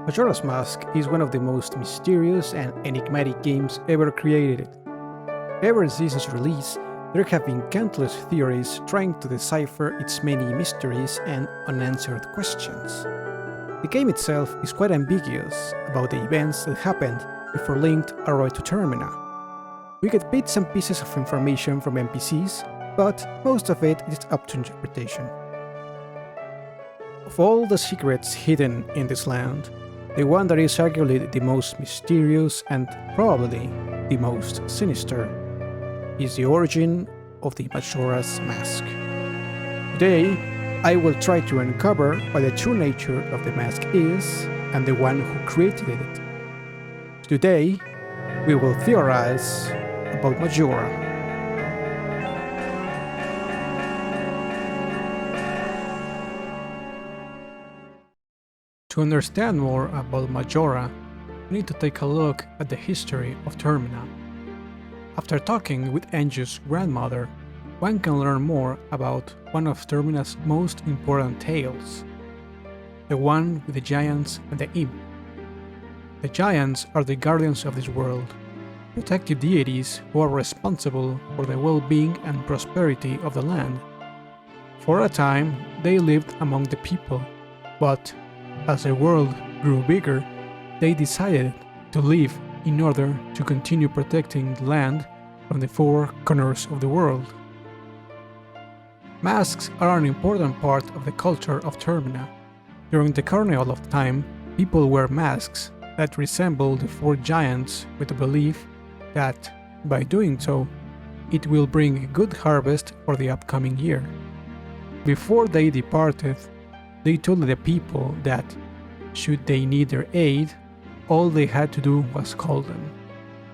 Majora's Mask is one of the most mysterious and enigmatic games ever created. Ever since its release, there have been countless theories trying to decipher its many mysteries and unanswered questions. The game itself is quite ambiguous about the events that happened before Link arrived to Termina. We get bits and pieces of information from NPCs, but most of it is up to interpretation. Of all the secrets hidden in this land, the one that is arguably the most mysterious and probably the most sinister is the origin of the Majora's Mask. Today, I will try to uncover what the true nature of the mask is and the one who created it. Today, we will theorize about Majora. To understand more about Majora, we need to take a look at the history of Termina. After talking with Anju's grandmother, one can learn more about one of Termina's most important tales, the one with the giants and the imp. The giants are the guardians of this world, protective deities who are responsible for the well-being and prosperity of the land. For a time, they lived among the people, but as the world grew bigger, they decided to leave in order to continue protecting the land from the four corners of the world. Masks are an important part of the culture of Termina. During the Carnival of Time, people wear masks that resemble the four giants with the belief that, by doing so, it will bring a good harvest for the upcoming year. Before they departed, they told the people that, should they need their aid, all they had to do was call them.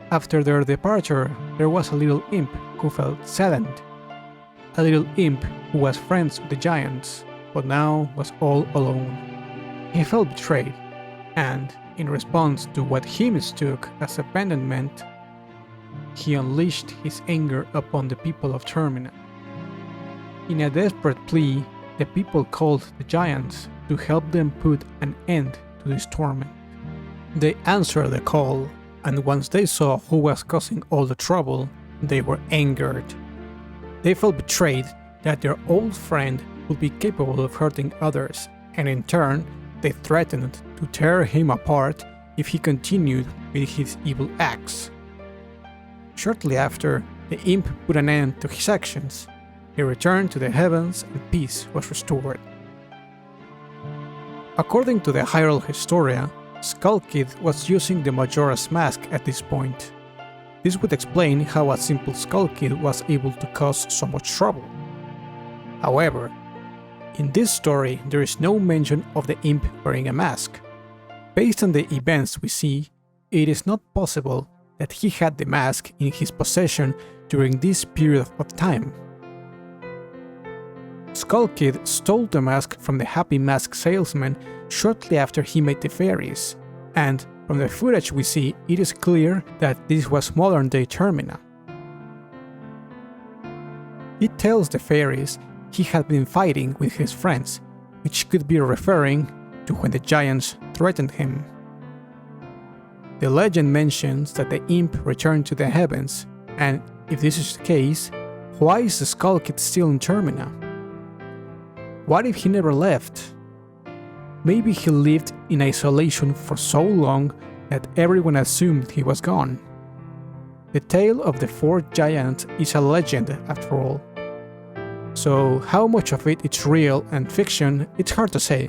After their departure, there was a little imp who felt saddened. A little imp who was friends with the giants, but now was all alone. He felt betrayed, and, in response to what he mistook as abandonment, he unleashed his anger upon the people of Termina. In a desperate plea, the people called the giants to help them put an end to this torment. They answered the call, and once they saw who was causing all the trouble, they were angered. They felt betrayed that their old friend would be capable of hurting others, and in turn, they threatened to tear him apart if he continued with his evil acts. Shortly after, the imp put an end to his actions. He returned to the heavens and peace was restored. According to the Hyrule Historia, Skull Kid was using the Majora's Mask at this point. This would explain how a simple Skull Kid was able to cause so much trouble. However, in this story there is no mention of the imp wearing a mask. Based on the events we see, it is not possible that he had the mask in his possession during this period of time. Skull Kid stole the mask from the Happy Mask Salesman shortly after he met the fairies, and from the footage we see, it is clear that this was modern-day Termina. It tells the fairies he had been fighting with his friends, which could be referring to when the giants threatened him. The legend mentions that the imp returned to the heavens, and if this is the case, why is the Skull Kid still in Termina? What if he never left? Maybe he lived in isolation for so long that everyone assumed he was gone. The tale of the four giants is a legend after all. So how much of it is real and fiction, it's hard to say.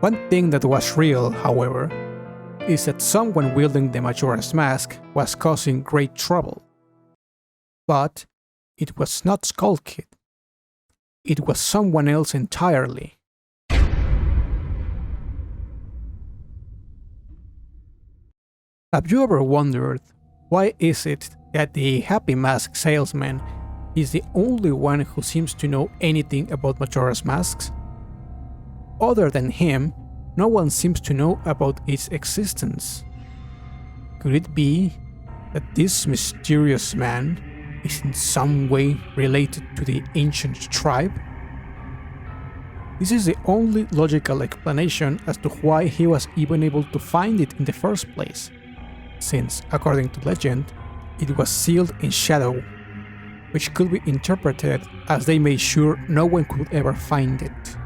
One thing that was real, however, is that someone wielding the Majora's Mask was causing great trouble. But it was not Skull Kid. It was someone else entirely. Have you ever wondered why is it that the Happy Mask Salesman is the only one who seems to know anything about Majora's Masks? Other than him, no one seems to know about its existence. Could it be that this mysterious man is in some way related to the ancient tribe? This is the only logical explanation as to why he was even able to find it in the first place, since, according to legend, it was sealed in shadow, which could be interpreted as they made sure no one could ever find it.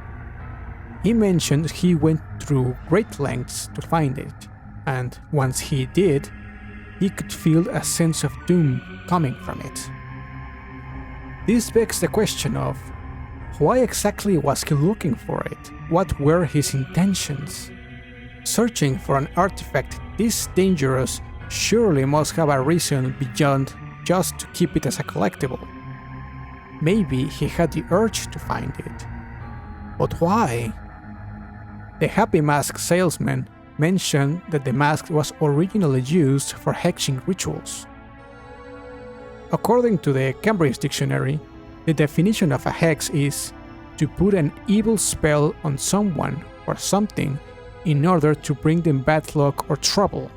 He mentioned he went through great lengths to find it, and once he did, he could feel a sense of doom coming from it. This begs the question of, why exactly was he looking for it? What were his intentions? Searching for an artifact this dangerous surely must have a reason beyond just to keep it as a collectible. Maybe he had the urge to find it. But why? The Happy Mask Salesman mentioned that the mask was originally used for hexing rituals. According to the Cambridge Dictionary, the definition of a hex is to put an evil spell on someone or something in order to bring them bad luck or trouble.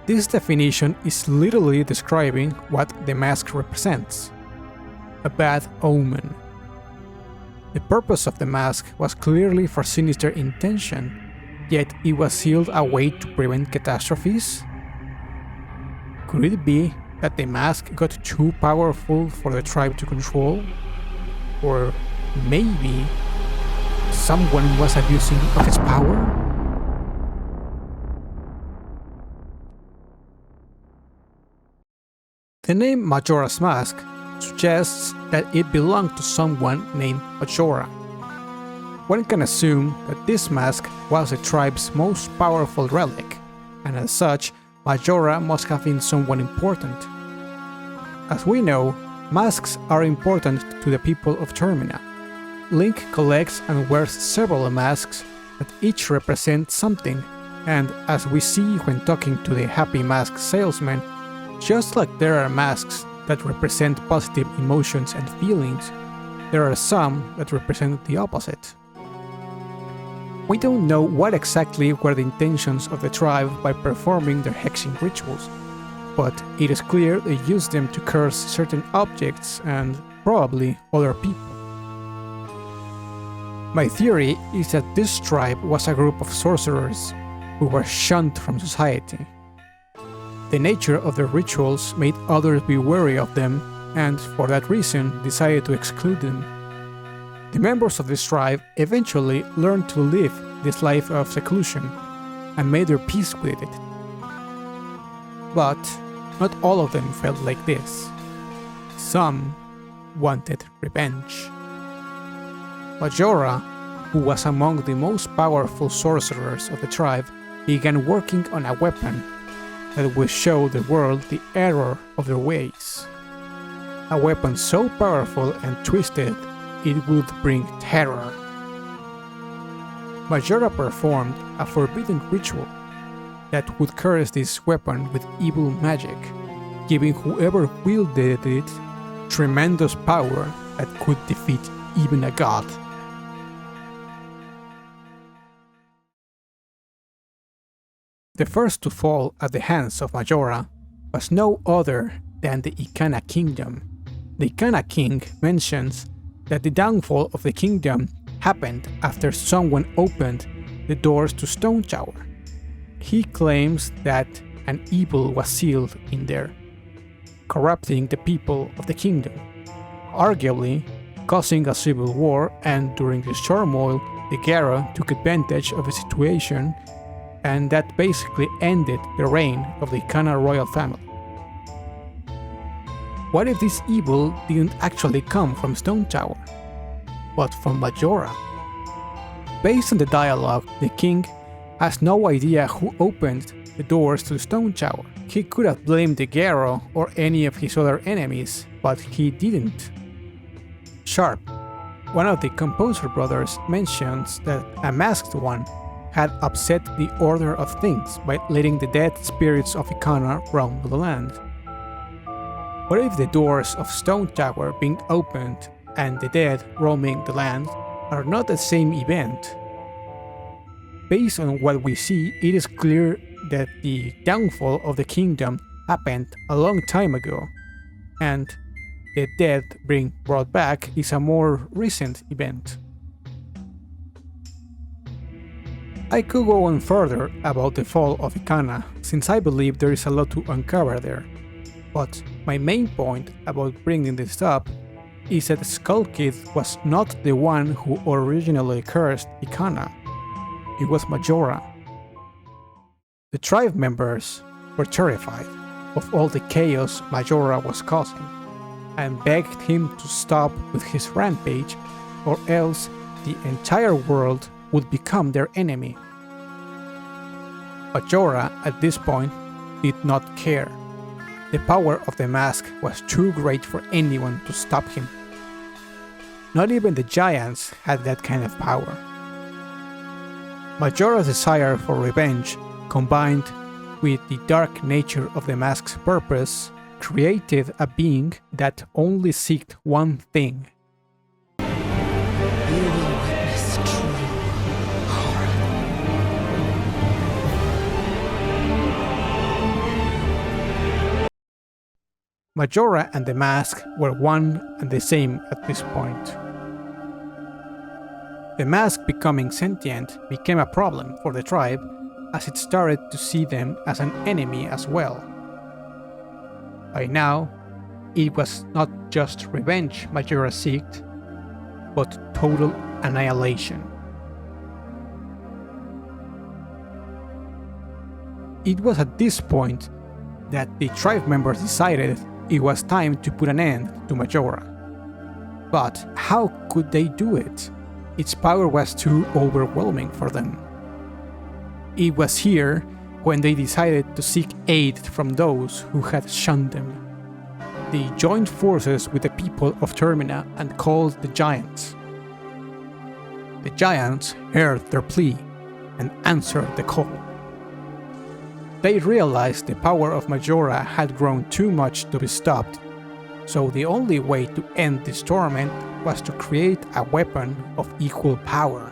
This definition is literally describing what the mask represents: a bad omen. The purpose of the mask was clearly for sinister intention, yet it was sealed away to prevent catastrophes? Could it be that the mask got too powerful for the tribe to control? Or maybe someone was abusing of its power? The name Majora's Mask suggests that it belonged to someone named Majora. One can assume that this mask was the tribe's most powerful relic, and as such, Majora must have been someone important. As we know, masks are important to the people of Termina. Link collects and wears several masks that each represent something, and as we see when talking to the Happy Mask Salesman, just like there are masks that represent positive emotions and feelings, there are some that represent the opposite. We don't know what exactly were the intentions of the tribe by performing their hexing rituals, but it is clear they used them to curse certain objects and probably other people. My theory is that this tribe was a group of sorcerers who were shunned from society. The nature of their rituals made others be wary of them, and for that reason decided to exclude them. The members of this tribe eventually learned to live this life of seclusion and made their peace with it. But not all of them felt like this. Some wanted revenge. Majora, who was among the most powerful sorcerers of the tribe, began working on a weapon that would show the world the error of their ways. A weapon so powerful and twisted it would bring terror. Majora performed a forbidden ritual that would curse this weapon with evil magic, giving whoever wielded it tremendous power that could defeat even a god. The first to fall at the hands of Majora was no other than the Ikana kingdom. The Ikana king mentions that the downfall of the kingdom happened after someone opened the doors to Stone Tower. He claims that an evil was sealed in there, corrupting the people of the kingdom, arguably causing a civil war, and during this turmoil, the Gara took advantage of the situation, and that basically ended the reign of the Ikana royal family. What if this evil didn't actually come from Stone Tower, but from Majora? Based on the dialogue, the king has no idea who opened the doors to Stone Tower. He could have blamed the Gara or any of his other enemies, but he didn't. Sharp, one of the composer brothers, mentions that a masked one had upset the order of things by letting the dead spirits of Ikana roam the land. What if the doors of Stone Tower being opened and the dead roaming the land are not the same event? Based on what we see, it is clear that the downfall of the kingdom happened a long time ago, and the dead being brought back is a more recent event. I could go on further about the fall of Ikana, since I believe there is a lot to uncover there. But my main point about bringing this up is that Skull Kid was not the one who originally cursed Ikana. It was Majora. The tribe members were terrified of all the chaos Majora was causing, and begged him to stop with his rampage, or else the entire world would become their enemy. Majora, at this point, did not care. The power of the mask was too great for anyone to stop him. Not even the giants had that kind of power. Majora's desire for revenge, combined with the dark nature of the mask's purpose, created a being that only sought one thing. You will witness true horror. Majora and the mask were one and the same at this point. The mask becoming sentient became a problem for the tribe, as it started to see them as an enemy as well. By now, it was not just revenge Majora sought, but total annihilation. It was at this point that the tribe members decided it was time to put an end to Majora. But how could they do it? Its power was too overwhelming for them. It was here when they decided to seek aid from those who had shunned them. They joined forces with the people of Termina and called the giants. The giants heard their plea and answered the call. They realized the power of Majora had grown too much to be stopped, so the only way to end this torment was to create a weapon of equal power.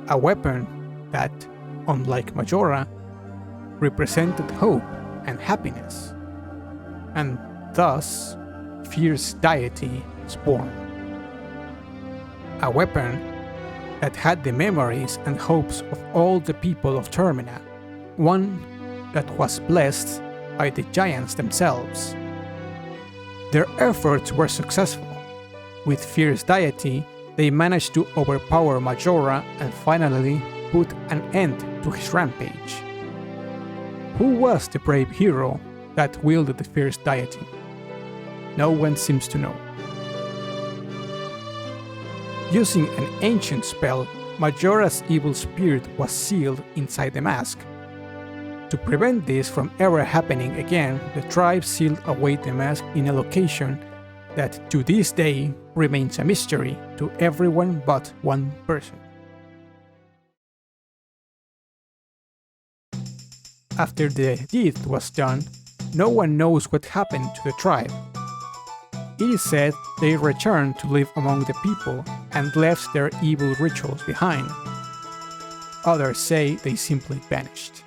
A weapon that, unlike Majora, represented hope and happiness, and thus fierce deity was born. A weapon that had the memories and hopes of all the people of Termina, one that was blessed by the giants themselves. Their efforts were successful. With fierce deity, they managed to overpower Majora and finally put an end to his rampage. Who was the brave hero that wielded the fierce deity? No one seems to know. Using an ancient spell, Majora's evil spirit was sealed inside the mask. To prevent this from ever happening again, the tribe sealed away the mask in a location that to this day remains a mystery to everyone but one person. After the deed was done, no one knows what happened to the tribe. It is said they returned to live among the people and left their evil rituals behind. Others say they simply vanished.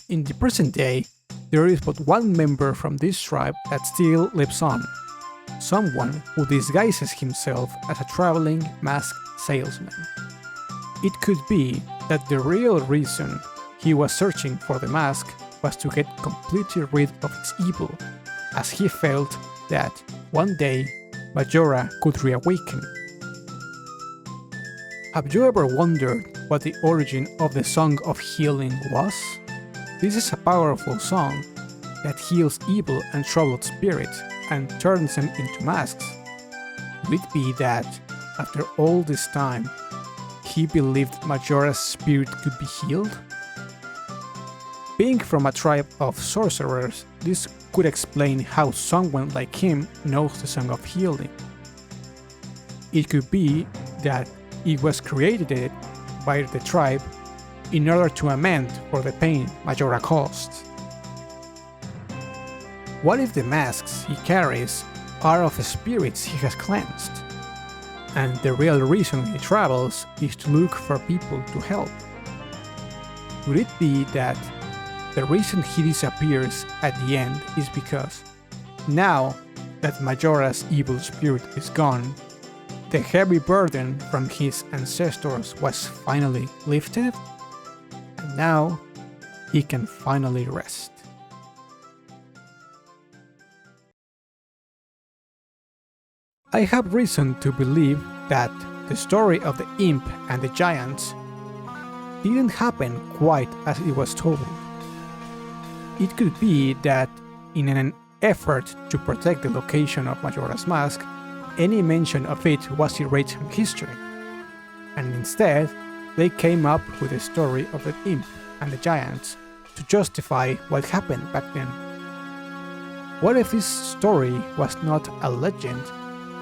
In the present day, there is but one member from this tribe that still lives on, someone who disguises himself as a traveling mask salesman. It could be that the real reason he was searching for the mask was to get completely rid of its evil, as he felt that one day Majora could reawaken. Have you ever wondered what the origin of the Song of Healing was? This is a powerful song that heals evil and troubled spirits and turns them into masks. Could it be that, after all this time, he believed Majora's spirit could be healed? Being from a tribe of sorcerers, this could explain how someone like him knows the Song of Healing. It could be that it was created by the tribe in order to amend for the pain Majora caused. What if the masks he carries are of spirits he has cleansed, and the real reason he travels is to look for people to help? Could it be that the reason he disappears at the end is because, now that Majora's evil spirit is gone, the heavy burden from his ancestors was finally lifted, and now he can finally rest. I have reason to believe that the story of the imp and the giants didn't happen quite as it was told. It could be that in an effort to protect the location of Majora's Mask, any mention of it was erased from history, and instead they came up with the story of the imp and the giants to justify what happened back then. What if this story was not a legend,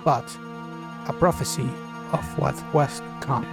but a prophecy of what was to come?